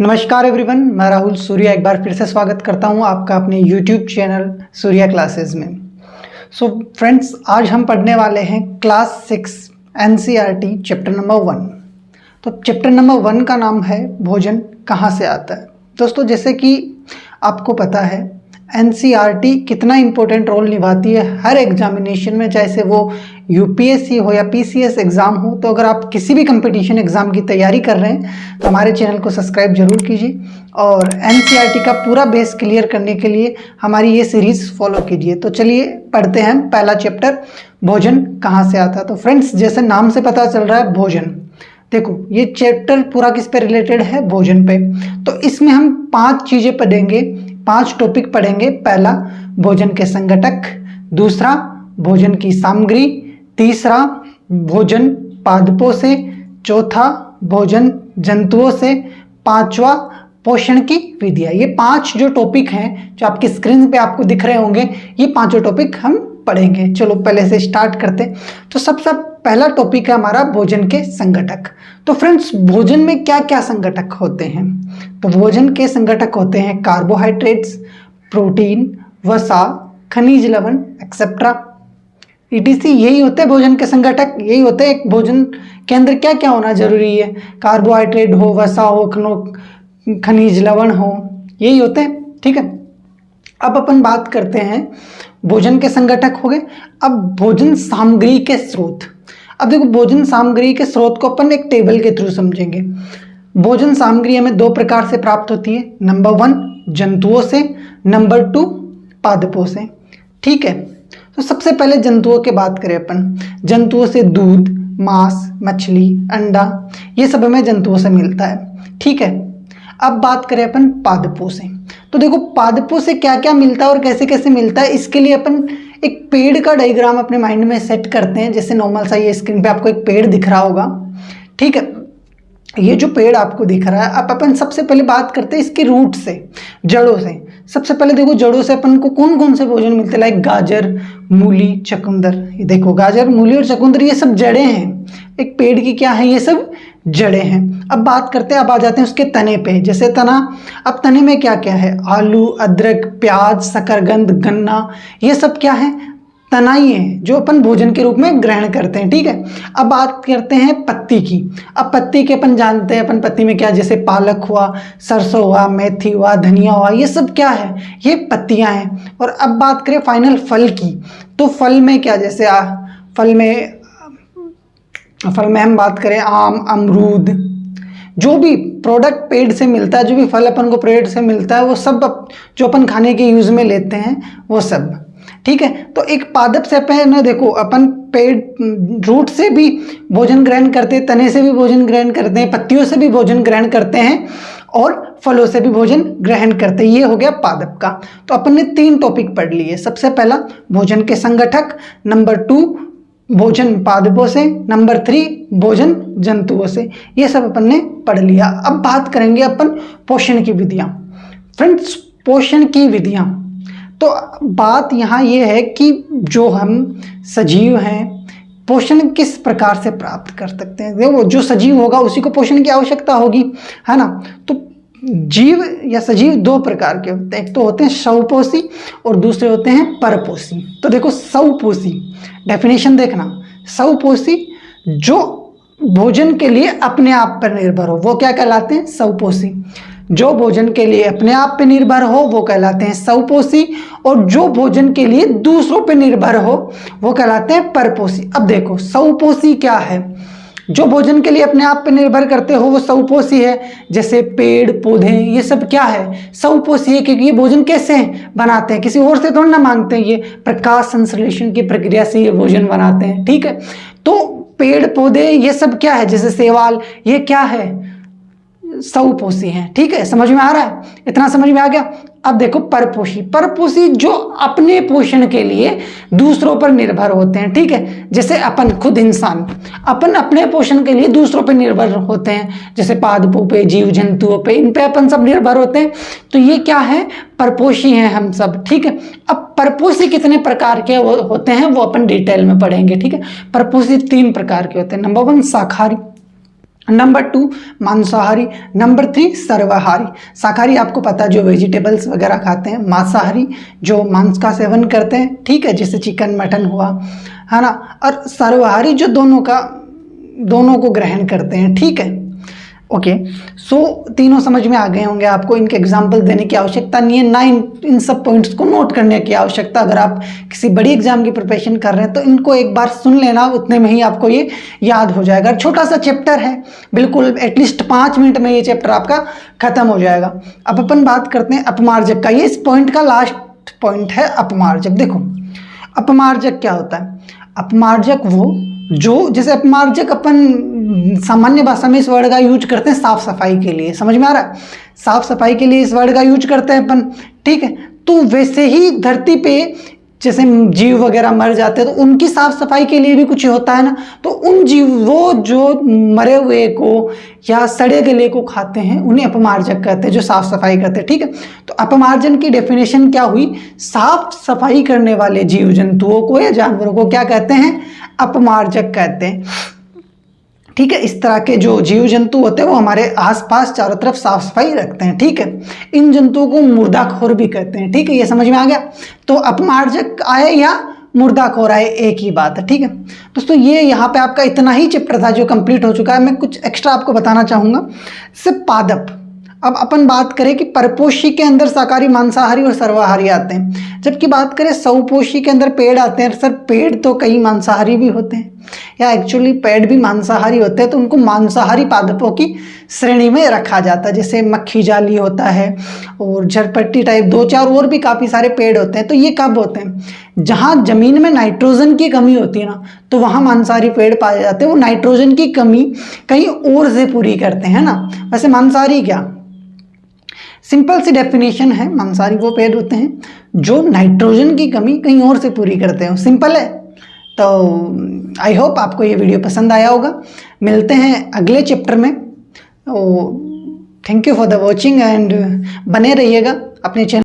नमस्कार एवरीवन, मैं राहुल सूर्या एक बार फिर से स्वागत करता हूं आपका अपने यूट्यूब चैनल सूर्या क्लासेस में। सो फ्रेंड्स, आज हम पढ़ने वाले हैं क्लास 6 एनसीईआरटी चैप्टर नंबर 1। तो चैप्टर नंबर 1 का नाम है भोजन कहाँ से आता है। दोस्तों, जैसे कि आपको पता है एनसीईआरटी कितना इम्पोर्टेंट रोल निभाती है हर एग्जामिनेशन में, चाहे वो यूपीएससी हो या पीसीएस एग्ज़ाम हो। तो अगर आप किसी भी कंपटीशन एग्ज़ाम की तैयारी कर रहे हैं तो हमारे चैनल को सब्सक्राइब जरूर कीजिए और एनसीईआरटी का पूरा बेस क्लियर करने के लिए हमारी ये सीरीज़ फॉलो कीजिए। तो चलिए पढ़ते हैं पहला चैप्टर, भोजन कहाँ से आता है। तो फ्रेंड्स, जैसे नाम से पता चल रहा है भोजन, देखो ये चैप्टर पूरा किस पे रिलेटेड है, भोजन पे। तो इसमें हम 5 चीज़ें पढ़ेंगे, 5 टॉपिक पढ़ेंगे। पहला, भोजन के संगठक। दूसरा, भोजन की सामग्री। तीसरा, भोजन पादपों से। चौथा, भोजन जंतुओं से। पांचवा, पोषण की विधियाँ। ये 5 जो टॉपिक हैं जो आपकी स्क्रीन पे आपको दिख रहे होंगे, ये 5 टॉपिक हम पढ़ेंगे। चलो पहले से स्टार्ट करते हैं। तो सबसे पहला टॉपिक है हमारा भोजन के संगठक। तो फ्रेंड्स, भोजन में क्या क्या संगठक होते हैं? तो भोजन के संगठक होते हैं कार्बोहाइड्रेट्स, प्रोटीन, वसा, खनिज लवण एक्सेट्रा ईटीसी। यही होते हैं भोजन के संगठक, यही होते हैं। एक भोजन के अंदर क्या क्या होना जरूरी है, कार्बोहाइड्रेट हो, वसा हो, खनिज लवण हो, यही होते हैं। ठीक है, अब अपन बात करते हैं भोजन के संगठक हो गए। अब भोजन सामग्री के स्रोत। अब देखो, भोजन सामग्री के स्रोत को अपन एक टेबल के थ्रू समझेंगे। भोजन सामग्री हमें 2 प्रकार से प्राप्त होती है। नंबर 1 जंतुओं से, नंबर 2 पादपों से। ठीक है, तो सबसे पहले जंतुओं की बात करें अपन। जंतुओं से दूध, मांस, मछली, अंडा, ये सब हमें जंतुओं से मिलता है। ठीक है, अब बात करें अपन पादपों से। तो देखो, पादपों से क्या क्या मिलता है और कैसे कैसे मिलता है, इसके लिए अपन एक पेड़ का डायग्राम अपने माइंड में सेट करते हैं। जैसे नॉर्मल सा ये स्क्रीन पे आपको एक पेड़ दिख रहा होगा। ठीक है, ये जो पेड़ आपको दिख रहा है, अब अपन सबसे पहले बात करते हैं इसके रूट से, जड़ों से। सबसे पहले देखो, जड़ों से अपन को कौन कौन से भोजन मिलते हैं, लाइक गाजर, मूली, चकुंदर। ये देखो, गाजर, मूली और चकुंदर, ये सब जड़ें हैं। एक पेड़ की क्या है, ये सब जड़ें हैं। अब बात करते हैं, अब आ जाते हैं उसके तने पे। जैसे तना, अब तने में क्या क्या है, आलू, अदरक, प्याज, शकरकंद, गन्ना, ये सब क्या है, तनाई है जो अपन भोजन के रूप में ग्रहण करते हैं। ठीक है, अब बात करते हैं पत्ती की। अब पत्ती के अपन जानते हैं, अपन पत्ती में क्या, जैसे पालक हुआ, सरसों हुआ, मेथी हुआ, धनिया हुआ, ये सब क्या है, ये पत्तियां हैं। और अब बात करें फाइनल फल की। तो फल में क्या, जैसे फल में हम बात करें आम, अमरूद, जो भी प्रोडक्ट पेड़ से मिलता है, जो भी फल अपन को पेड़ से मिलता है, वो सब जो अपन खाने के यूज में लेते हैं वो सब। ठीक है, तो एक पादप से अपन देखो, अपन पेड़ रूट से भी भोजन ग्रहण करते हैं, तने से भी भोजन ग्रहण करते हैं, पत्तियों से भी भोजन ग्रहण करते हैं और फलों से भी भोजन ग्रहण करते हैं। ये हो गया पादप का। तो अपन ने 3 टॉपिक पढ़ लिए। सबसे पहला भोजन के संगठक, नंबर 2 भोजन पादपों से, नंबर 3 भोजन जंतुओं से। ये सब अपन ने पढ़ लिया। अब बात करेंगे अपन पोषण की विधियां। फ्रेंड्स, पोषण की विधियां, तो बात यहाँ ये है कि जो हम सजीव हैं, पोषण किस प्रकार से प्राप्त कर सकते हैं। देखो, जो सजीव होगा उसी को पोषण की आवश्यकता होगी, है ना। तो जीव या सजीव 2 प्रकार के होते हैं। एक तो होते हैं स्वपोषी और दूसरे होते हैं परपोषी। तो देखो, स्वपोषी डेफिनेशन देखना, स्वपोषी जो भोजन के लिए अपने आप पर निर्भर हो वो क्या कहलाते हैं, स्वपोषी। जो भोजन के लिए अपने आप पे निर्भर हो वो कहलाते हैं स्वपोषी, और जो भोजन के लिए दूसरों पे निर्भर हो वो कहलाते हैं परपोषी। अब देखो, स्वपोषी क्या है, जो भोजन के लिए अपने आप पे निर्भर करते हो वो स्वपोषी है। जैसे पेड़ पौधे, ये सब क्या है, स्वपोषी है, क्योंकि ये भोजन कैसे बनाते हैं, किसी और से थोड़ा ना मांगते हैं, ये प्रकाश संश्लेषण की प्रक्रिया से ये भोजन बनाते हैं। ठीक है, तो पेड़ पौधे ये सब क्या है, जैसे शैवाल, ये क्या है, स्वपोषी हैं। ठीक है, समझ में आ रहा है, इतना समझ में आ गया। अब देखो परपोषी, परपोषी जो अपने पोषण के लिए दूसरों पर निर्भर होते हैं। ठीक है, जैसे अपन खुद इंसान, अपन अपने पोषण के लिए दूसरों पर निर्भर होते हैं, जैसे पादपों पे, जीव जंतुओं पे, इन पे अपन सब निर्भर होते हैं। तो ये क्या है, परपोषी हैं हम सब। ठीक है, अब परपोषी कितने प्रकार के होते हैं वो अपन डिटेल में पढ़ेंगे। ठीक है, परपोषी 3 प्रकार के होते हैं। नंबर 1 शाकाहारी, नंबर 2 मांसाहारी, नंबर 3 सर्वाहारी। शाकाहारी आपको पता है जो वेजिटेबल्स वगैरह खाते हैं, मांसाहारी जो मांस का सेवन करते हैं, ठीक है, जैसे चिकन मटन हुआ, है ना, और सर्वाहारी जो दोनों को ग्रहण करते हैं, ठीक है। ओके, सो तीनों समझ में आ गए होंगे आपको, इनके एग्जाम्पल देने की आवश्यकता नहीं है, ना इन सब पॉइंट्स को नोट करने की आवश्यकता। अगर आप किसी बड़ी एग्जाम की प्रिपरेशन कर रहे हैं तो इनको एक बार सुन लेना, उतने में ही आपको ये याद हो जाएगा। छोटा सा चैप्टर है, बिल्कुल एटलीस्ट 5 मिनट में ये चैप्टर आपका खत्म हो जाएगा। अब अपन बात करते हैं अपमार्जक का। ये इस पॉइंट का लास्ट पॉइंट है, अपमार्जक। देखो अपमार्जक क्या होता है? अपमार्जक वो जो, जैसे अपमार्जक अपन सामान्य भाषा में इस वर्ड का यूज करते हैं साफ सफाई के लिए, समझ में आ रहा है? साफ सफाई के लिए इस वर्ड का यूज करते हैं अपन, ठीक है। तो वैसे ही धरती पे जैसे जीव वगैरह मर जाते हैं तो उनकी साफ सफाई के लिए भी कुछ होता है ना, तो उन जीव, वो जो मरे हुए को या सड़े गले को खाते हैं उन्हें अपमार्जक कहते हैं, जो साफ सफाई करते हैं, ठीक है। तो अपमार्जन की डेफिनेशन क्या हुई? साफ सफाई करने वाले जीव जंतुओं को या जानवरों को क्या कहते हैं? अपमार्जक कहते हैं, ठीक है। इस तरह के जो जीव जंतु होते हैं वो हमारे आसपास चारों तरफ साफ सफाई रखते हैं, ठीक है। इन जंतुओं को मुर्दाखोर भी कहते हैं, ठीक है। ये समझ में आ गया? तो अपमार्जक आए या मुर्दाखोर आए, एक ही बात है, ठीक है। दोस्तों ये यहाँ पे आपका इतना ही चैप्टर था जो कंप्लीट हो चुका है। मैं कुछ एक्स्ट्रा आपको बताना चाहूँगा। सिर्फ पादप, अब अपन बात करें कि परपोषी के अंदर शाकाहारी, मांसाहारी और सर्वाहारी आते हैं, जबकि बात करें सौपोषी के अंदर पेड़ आते हैं। सर पेड़ तो कई मांसाहारी भी होते हैं, या एक्चुअली पेड़ भी मांसाहारी होते हैं, तो उनको मांसाहारी पादपों की श्रेणी में रखा जाता है। जैसे मक्खी जाली होता है और झरपट्टी टाइप 2-4 और भी काफ़ी सारे पेड़ होते हैं। तो ये कब होते हैं? जहाँ जमीन में नाइट्रोजन की कमी होती है ना, तो वहाँ मांसाहारी पेड़ पाए जाते हैं। वो नाइट्रोजन की कमी कहीं और से पूरी करते हैं ना। वैसे मांसाहारी क्या, सिंपल सी डेफिनेशन है, मांसाहारी वो पेड़ होते हैं जो नाइट्रोजन की कमी कहीं और से पूरी करते हैं, सिंपल है। तो आई होप आपको ये वीडियो पसंद आया होगा। मिलते हैं अगले चैप्टर में। Thank you for the watching and बने रहिएगा अपने चैनल।